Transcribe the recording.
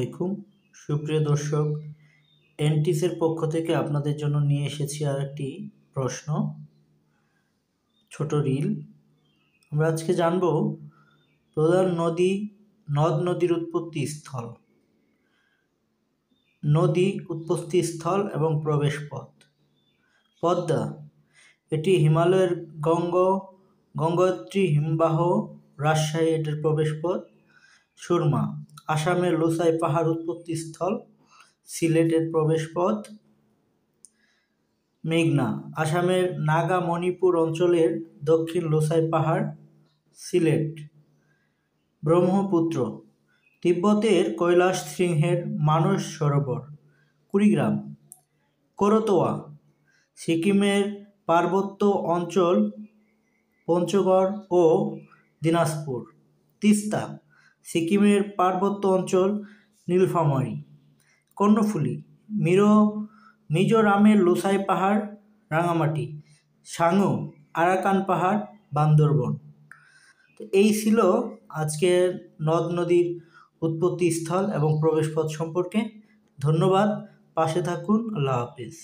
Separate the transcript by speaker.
Speaker 1: আলাইকুম সুপ্রিয় দর্শক, এনটিসের পক্ষ থেকে আপনাদের জন্য নিয়ে এসেছি আর একটি প্রশ্ন, ছোট রিল। আমরা আজকে জানব প্রধান নদ নদীর উৎপত্তি স্থল, নদী উৎপত্তি স্থল এবং প্রবেশ পথ। পদ্মা, এটি হিমালয়ের গঙ্গোত্রী হিমবাহ, রাজশাহী এটির প্রবেশ পথ। সুরমা, আসামের লোসাই পাহাড় উৎপত্তি স্থল, সিলেটের প্রবেশ পথ। মেঘনা, আসামের নাগা মণিপুর অঞ্চলের দক্ষিণ লোসাই পাহাড়, সিলেট। ব্রহ্মপুত্র, তিব্বতের কৈলাস শৃঙ্গের মানস সরোবর, কুড়িগ্রাম। করতোয়া, সিকিমের পার্বত্য অঞ্চল, পঞ্চগড় ও দিনাজপুর। তিস্তা, সিকিমের পার্বত্য অঞ্চল, নীলফামারী। কর্ণফুলী, মিজোরামের লোসাই পাহাড়, রাঙামাটি। সাঙ্গু, আরাকান পাহাড়, বান্দরবন। তো এই ছিল আজকের নদ নদীর উৎপত্তি স্থল এবং প্রবেশপথ সম্পর্কে। ধন্যবাদ, পাশে থাকুন। আল্লাহ হাফিজ।